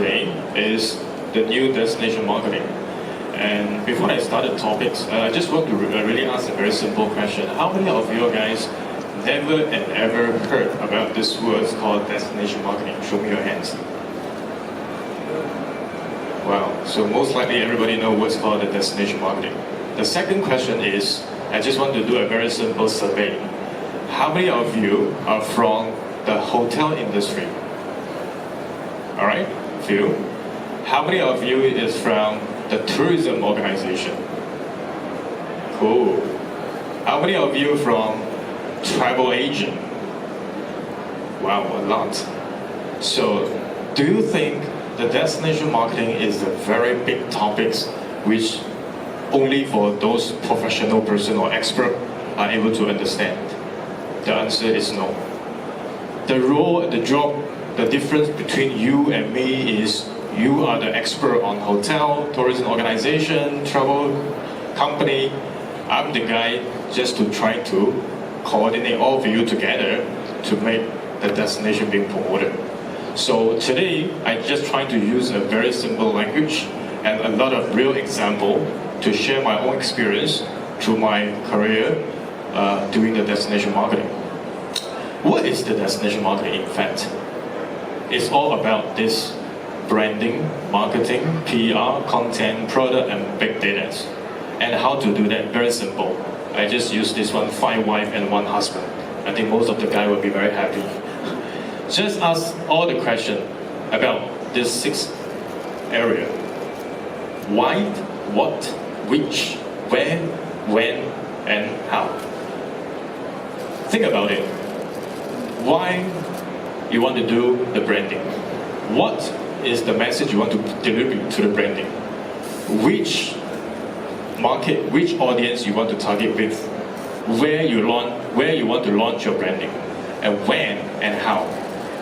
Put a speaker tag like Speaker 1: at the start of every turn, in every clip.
Speaker 1: today is the new destination marketing. And before I start the topics, I just want to really ask a very simple question. How many of you guys never and ever heard about this word called destination marketing? Show me your hands. Wow, so most likely everybody knows what's called the destination marketing. The second question is, I just want to do a very simple survey. How many of you are from the hotel industry? All right, few. How many of you is from the tourism organization? Cool. How many of you from travel agent? Wow, a lot. So, do you think the destination marketing is a very big topic which only for those professional person or expert are able to understand? The answer is no. The role, the job, the difference between you and me is you are the expert on hotel, tourism organization, travel company. I'm the guy just to try to coordinate all of you together to make the destination being promoted. So today, I just try to use a very simple language and a lot of real example to share my own experience through my career doing the destination marketing. What is the destination marketing in fact? It's all about this branding, marketing, PR, content, product, and big data. And how to do that? Very simple. I just use this one, 5 wives and 1 husband. I think most of the guys will be very happy. Just ask all the questions about this 6 area. Why, what, which, where, when, and how. Think about it. Why you want to do the branding? What is the message you want to deliver to the branding? Which market, which audience you want to target with? Where you want to launch your branding? And when and how?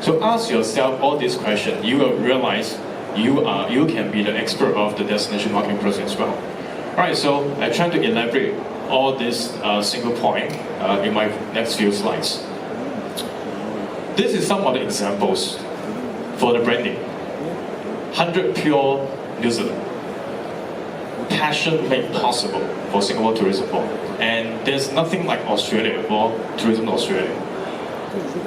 Speaker 1: So ask yourself all these questions. You will realize you can be the expert of the destination marketing process as well. Alright, so I try to elaborate all this single point in my next few slides. This is some of the examples for the branding. 100 Pure New Zealand. Passion made possible for Singapore Tourism Board. And there's nothing like Australia for Tourism Australia.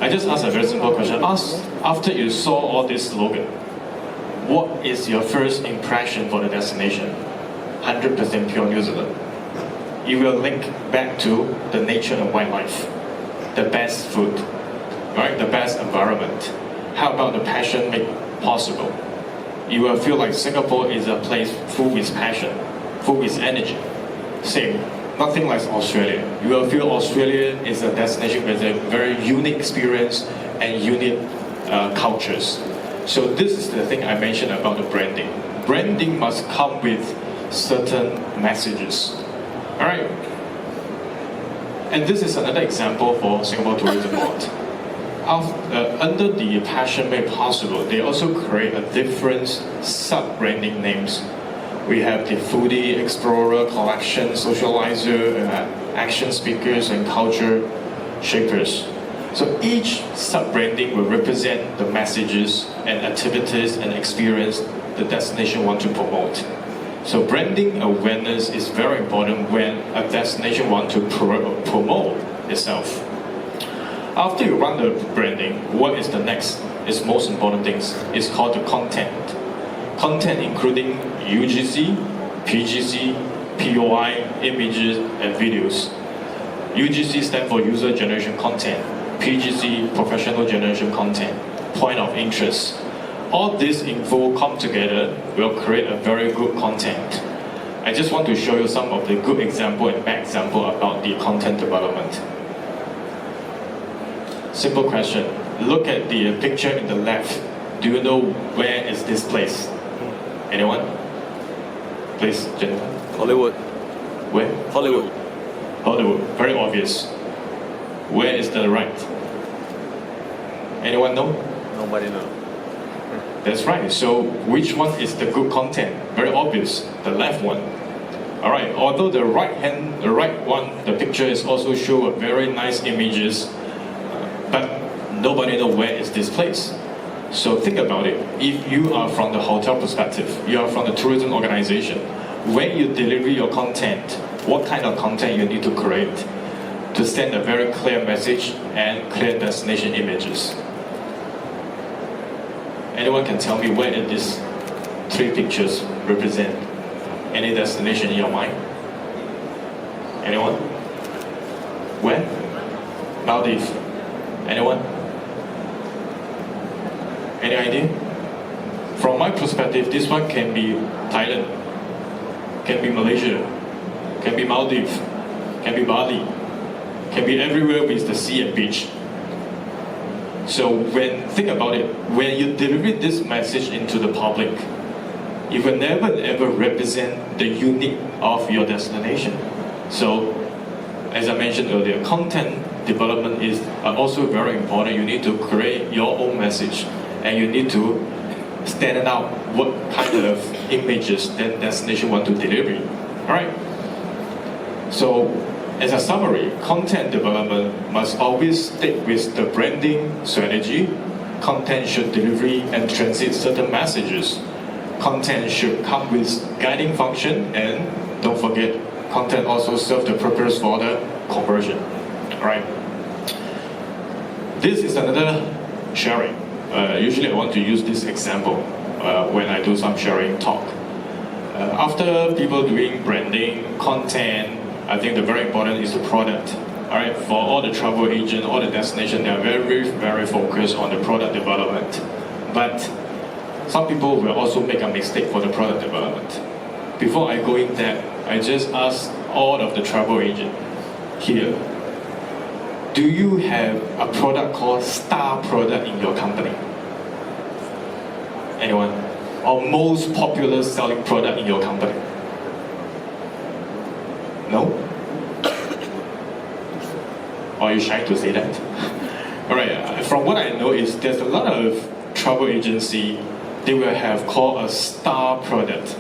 Speaker 1: I just asked a very simple question. Ask, after you saw all this slogan, what is your first impression for the destination? 100% Pure New Zealand. You will link back to the nature and wildlife, the best food, right? The best environment. How about the passion made possible? You will feel like Singapore is a place full with passion, full with energy. Same, nothing like Australia. You will feel Australia is a destination with a very unique experience and unique cultures. So this is the thing I mentioned about the branding. Branding must come with certain messages. All right. And this is another example for Singapore Tourism Board. Under the passion made possible, they also create a different sub-branding names. We have the foodie, explorer, collection, socializer, action speakers, and culture shapers. So each sub-branding will represent the messages and activities and experience the destination want to promote. So branding awareness is very important when a destination want to promote itself. After you run the branding, what is the next? It's most important things. It's called the content. Content including UGC, PGC, POI, images, and videos. UGC stands for user generation content. PGC, professional generation content. Point of interest. All this info come together will create a very good content. I just want to show you some of the good example and bad example about the content development. Simple question. Look at the picture in the left. Do you know where is this place? Anyone? Please, Jennifer.
Speaker 2: Hollywood.
Speaker 1: Where?
Speaker 2: Hollywood.
Speaker 1: Hollywood. Very obvious. Where is the right? Anyone know?
Speaker 2: Nobody knows.
Speaker 1: That's right. So which one is the good content? Very obvious. The left one. All right. Although the right one, the picture is also show a very nice images, but nobody knows where is this place. So think about it. If you are from the hotel perspective, you are from the tourism organization, when you deliver your content, what kind of content you need to create to send a very clear message and clear destination images? Anyone can tell me where these 3 pictures represent any destination in your mind? Anyone? Where? Maldives. Anyone? Any idea? From my perspective, this one can be Thailand, can be Malaysia, can be Maldives, can be Bali, can be everywhere with the sea and beach. So think about it, when you deliver this message into the public, you will never ever represent the unique of your destination. So, as I mentioned earlier, content development is also very important. You need to create your own message, and you need to stand out what kind of images that destination want to deliver. All right. So, as a summary, content development must always stick with the branding strategy. Content should deliver and transit certain messages. Content should come with guiding function, and don't forget, content also serves the purpose for the conversion. All right. This is another sharing. Usually I want to use this example when I do some sharing talk. After people doing branding, content, I think the very important is the product. All right, for all the travel agent, all the destination, they are very, very focused on the product development. But some people will also make a mistake for the product development. Before I go in that, I just ask all of the travel agent here, do you have a product called star product in your company? Anyone? Or most popular selling product in your company? No? Or are you shy to say that? All right, from what I know is there's a lot of travel agency, they will have called a star product.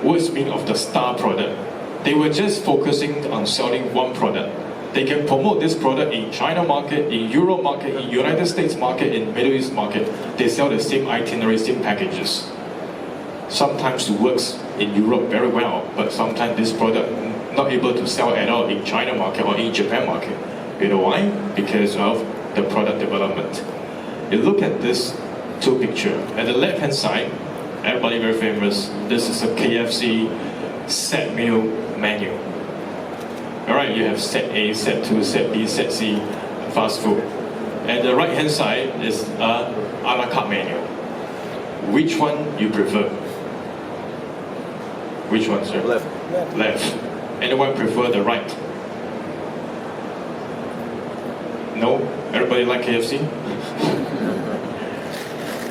Speaker 1: What's the meaning of the star product? They were just focusing on selling one product. They can promote this product in China market, in Europe market, in United States market, in Middle East market. They sell the same itinerary, same packages. Sometimes it works in Europe very well, but sometimes this product not able to sell at all in China market or in Japan market. You know why? Because of the product development. You look at this 2 pictures. At the left hand side, everybody very famous, this is a KFC set meal menu. Alright, you have set A, set 2, set B, set C, fast food. At the right hand side is a la carte menu. Which one you prefer? Which one, sir?
Speaker 2: Left.
Speaker 1: Left. Anyone prefer the right? No? Everybody like KFC?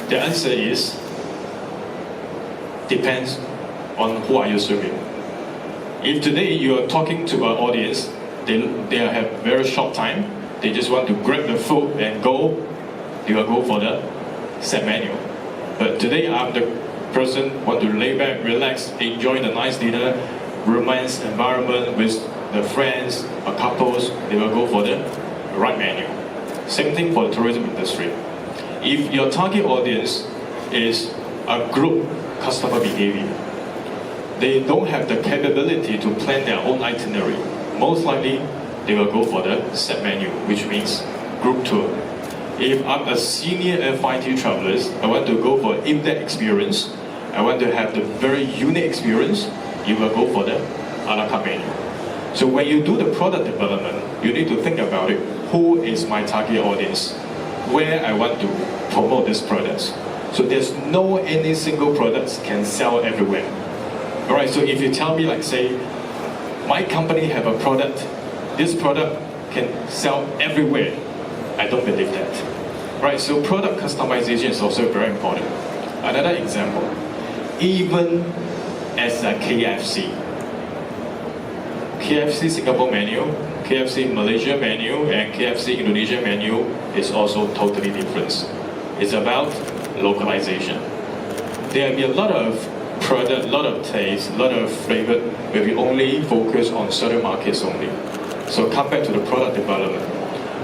Speaker 1: The answer is, depends on who are you serving. If today you are talking to an audience, they have very short time, they just want to grab the food and go, they will go for the set menu. But today I'm the person want to lay back, relax, enjoy the nice dinner, romance environment with the friends or couples, they will go for the right menu. Same thing for the tourism industry. If your target audience is a group customer behavior, they don't have the capability to plan their own itinerary. Most likely, they will go for the set menu, which means group tour. If I'm a senior FIT traveler, I want to go for in-depth experience, I want to have the very unique experience, you will go for the a la carte menu. So when you do the product development, you need to think about it. Who is my target audience? Where I want to promote this products. So there's no any single products can sell everywhere. Alright, so if you tell me like say, my company have a product, this product can sell everywhere, I don't believe that. Right, so product customization is also very important. Another example, even as a KFC Singapore menu, KFC Malaysia menu, and KFC Indonesia menu is also totally different. It's about localization. There will be a lot of product, a lot of taste, a lot of flavor, where we only focus on certain markets only. So come back to the product development.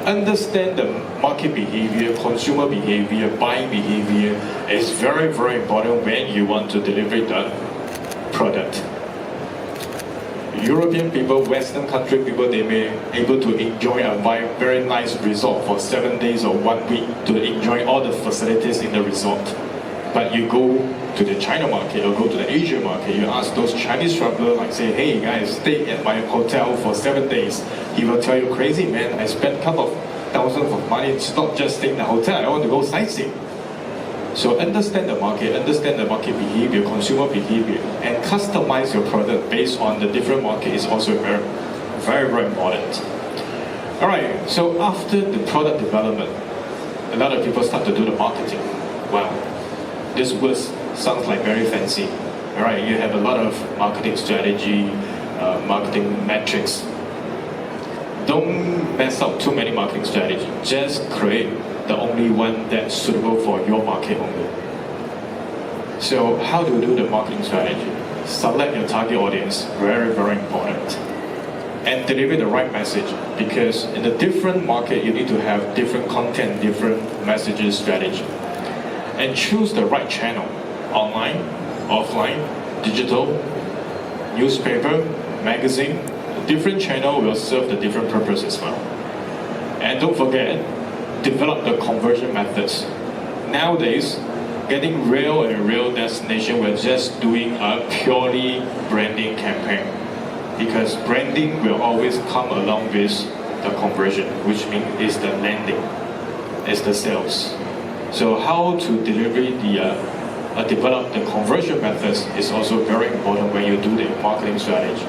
Speaker 1: understand the market behavior, consumer behavior, buying behavior is very, very important when you want to deliver the product. European people, Western country people, they may able to enjoy a very nice resort for 7 days or 1 week to enjoy all the facilities in the resort. But you go to the China market or go to the Asia market, you ask those Chinese travelers, like say, hey guys, stay at my hotel for 7 days. He will tell you, crazy man, I spent a couple of thousands of money, it's not just staying in the hotel, I want to go sightseeing. So understand the market behavior, consumer behavior, and customize your product based on the different market is also very, very, very important. All right, so after the product development, a lot of people start to do the marketing. Wow, this word sounds like very fancy. All right, you have a lot of marketing strategy, marketing metrics. Don't mess up too many marketing strategies. Just create the only one that's suitable for your market only. So how to do the marketing strategy? Select your target audience, very, very important. And deliver the right message, because in a different market, you need to have different content, different messages strategy. And choose the right channel, online, offline, digital, newspaper, magazine. Different channel will serve the different purpose as well. And don't forget, develop the conversion methods. Nowadays, getting real and real destination, we're just doing a purely branding campaign. Because branding will always come along with the conversion, which means it's the landing, it's the sales. So how to develop the conversion methods is also very important when you do the marketing strategy.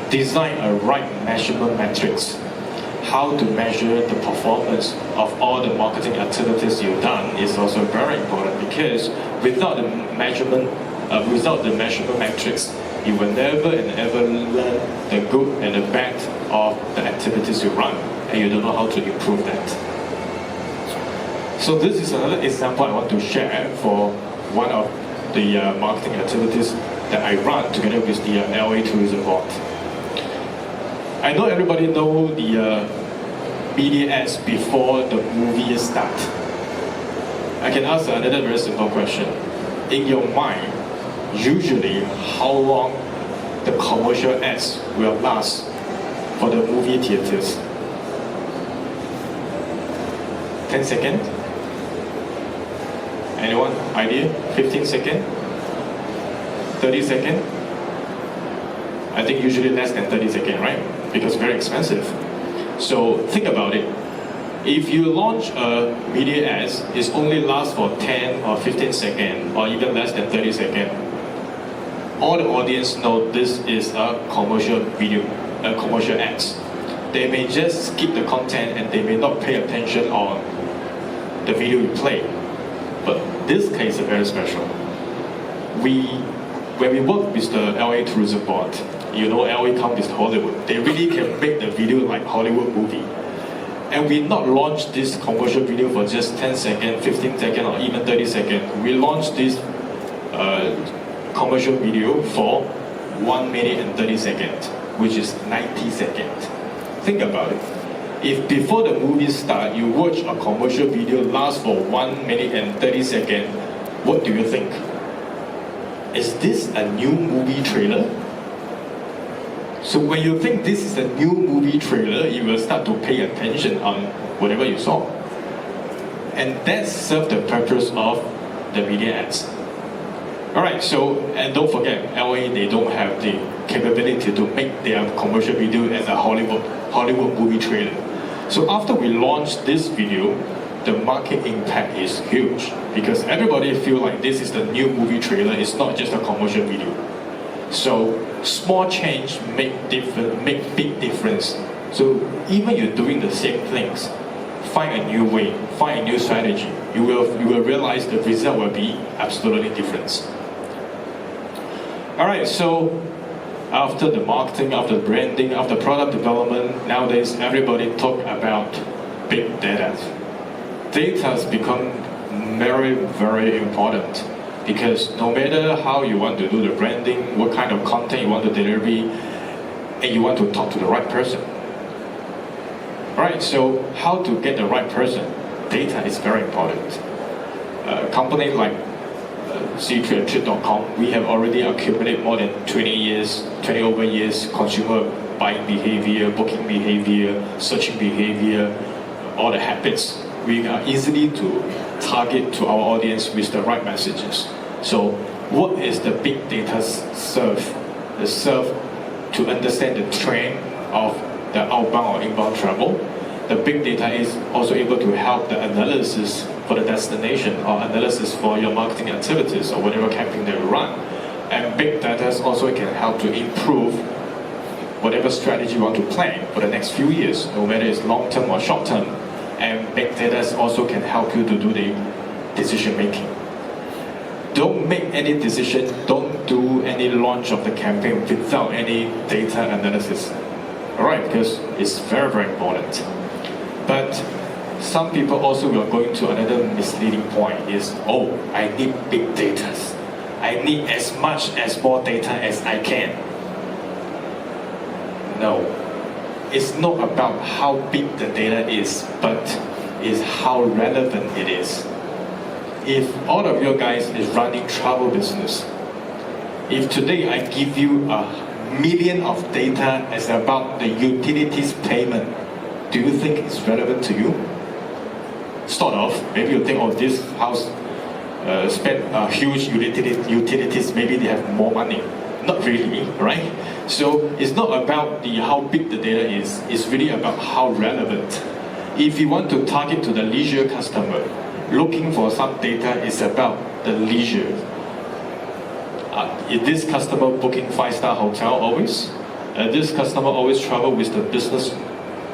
Speaker 1: Design a right measurement metrics. How to measure the performance of all the marketing activities you've done is also very important, because without the measurement metrics, you will never and ever learn the good and the bad of the activities you run, and you don't know how to improve that. So this is another example I want to share for one of the marketing activities that I run together with the LA Tourism Board. I know everybody know the media ads before the movie start. I can ask another very simple question. In your mind, usually how long the commercial ads will last for the movie theaters? 10 seconds? Anyone? Idea? 15 seconds? 30 seconds? I think usually less than 30 seconds, right? Because very expensive. So think about it. If you launch a media ads, it only lasts for 10 or 15 seconds, or even less than 30 seconds. All the audience know this is a commercial video, a commercial ads. They may just skip the content and they may not pay attention on the video you play. But this case is very special. When we work with the LA Tourism Board, you know LA comes with Hollywood. They really can make the video like Hollywood movie. And we not launch this commercial video for just 10 seconds, 15 seconds, or even 30 seconds. We launched this commercial video for 1 minute and 30 seconds, which is 90 seconds. Think about it. If before the movie start, you watch a commercial video lasts for 1 minute and 30 seconds, what do you think? Is this a new movie trailer? So when you think this is a new movie trailer, you will start to pay attention on whatever you saw. And that serves the purpose of the media ads. Alright, so, and don't forget, LA, they don't have the capability to make their commercial video as a Hollywood movie trailer. So after we launched this video, the market impact is huge, because everybody feel like this is the new movie trailer, it's not just a commercial video. So small change make big difference. So even you're doing the same things, find a new way, find a new strategy, you will realize the result will be absolutely different. Alright, so after the marketing, after the branding, after product development, nowadays everybody talk about big data. Data has become very, very important, because no matter how you want to do the branding, what kind of content you want to deliver, and you want to talk to the right person. Alright, Alright, so how to get the right person? Data is very important. Company like Ctrip.com, we have already accumulated more than 20 over years consumer buying behavior, booking behavior, searching behavior, all the habits. We are easily to target to our audience with the right messages. So what is the big data serve? The serve to understand the trend of the outbound or inbound travel. The big data is also able to help the analysis for the destination or analysis for your marketing activities or whatever campaign that you run. And big data also can help to improve whatever strategy you want to plan for the next few years, no matter it's long-term or short-term. And big data also can help you to do the decision making. Don't make any decision, don't do any launch of the campaign without any data analysis. Alright, because it's very, very important. But some people also are going to another misleading point is, oh, I need big data. I need as much as more data as I can. No, it's not about how big the data is, but is how relevant it is. If all of you guys is running travel business, if today I give you 1 million of data as about the utilities payment, do you think it's relevant to you? Start off, maybe you think, oh, this house spent huge utilities, maybe they have more money. Not really, right? So it's not about how big the data is, it's really about how relevant. If you want to target to the leisure customer, looking for some data is about the leisure. Is this customer booking 5-star hotel always? This customer always travel with the business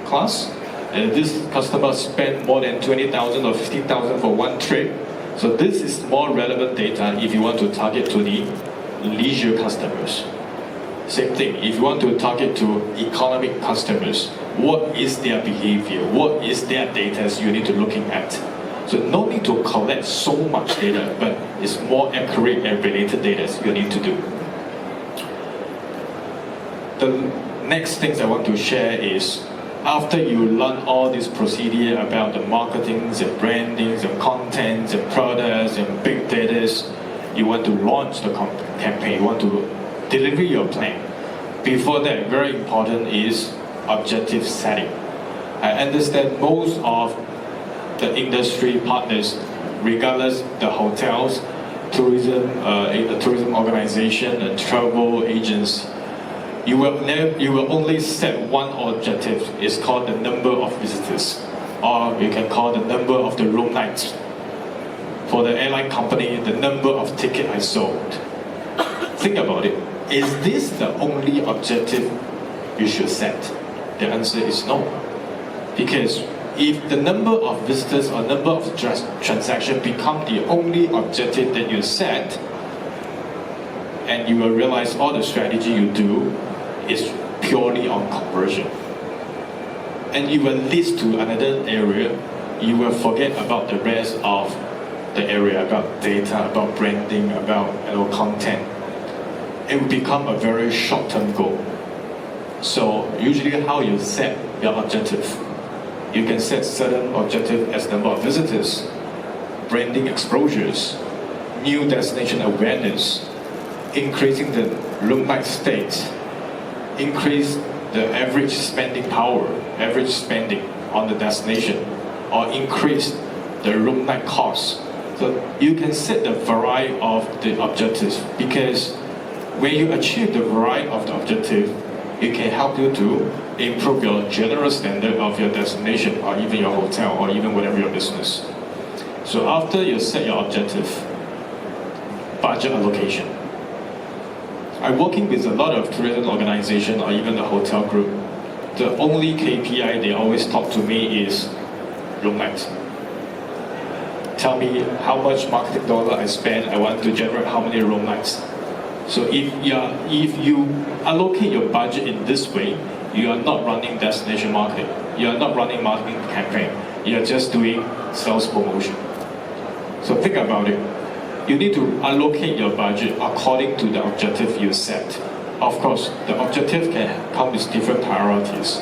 Speaker 1: class? This customer spend more than 20,000 or 50,000 for one trip. So this is more relevant data if you want to target to the leisure customers. Same thing, if you want to target to economic customers, what is their behavior? What is their data you need to looking at? So no need to collect so much data, but it's more accurate and related data you need to do. The next things I want to share is, after you learn all this procedure about the marketings and brandings and contents and products and big data, you want to launch the campaign, you want to deliver your plan. Before that, very important is objective setting. I understand most of the industry partners, regardless the hotels, tourism, the tourism organization and travel agents, you will only set one objective. It's called the number of visitors, or you can call the number of the room nights. For the airline company, the number of tickets I sold. Think about it. Is this the only objective you should set? The answer is no. Because if the number of visitors or number of transactions become the only objective that you set, and you will realize all the strategy you do is purely on conversion. And you will lead to another area, you will forget about the rest of the area, about data, about branding, about content. It will become a very short-term goal. So usually how you set your objective, you can set certain objective as number of visitors, branding exposures, new destination awareness, increasing the room night stays, increase the average spending power, average spending on the destination, or increase the room night cost. So you can set the variety of the objectives, because when you achieve the variety of the objective, it can help you to improve your general standard of your destination, or even your hotel, or even whatever your business. So after you set your objective, budget allocation. I'm working with a lot of tourism organization or even the hotel group. The only KPI they always talk to me is room nights. Tell me how much marketing dollar I spend, I want to generate how many room nights. So if you allocate your budget in this way, you are not running destination marketing. You are not running marketing campaign. You are just doing sales promotion. So think about it. You need to allocate your budget according to the objective you set. Of course, the objective can come with different priorities.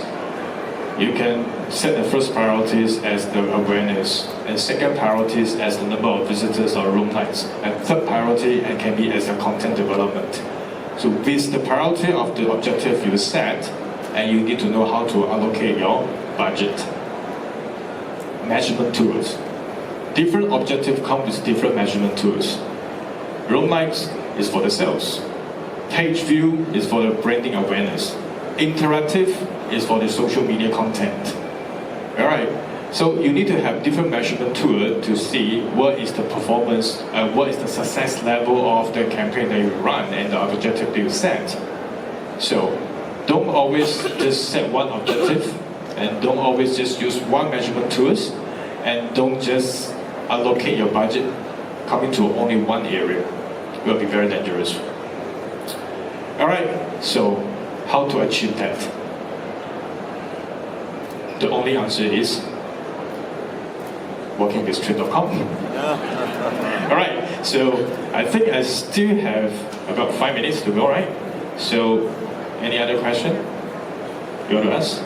Speaker 1: You can set the first priorities as the awareness, and second priorities as the number of visitors or room nights, and third priority and can be as the content development. So with the priority of the objective you set, and you need to know how to allocate your budget. Measurement tools. Different objectives come with different measurement tools. Room nights is for the sales. Page view is for the branding awareness. Interactive is for the social media content. Alright, so you need to have different measurement tools to see what is the performance and what is the success level of the campaign that you run and the objective that you set. So don't always just set one objective, and don't always just use one measurement tools, and don't just allocate your budget coming to only one area. It will be very dangerous. Alright, so how to achieve that? The only answer is working with Ctrip.com. Alright, so I think I still have about 5 minutes to go, right? So, any other question you want to ask?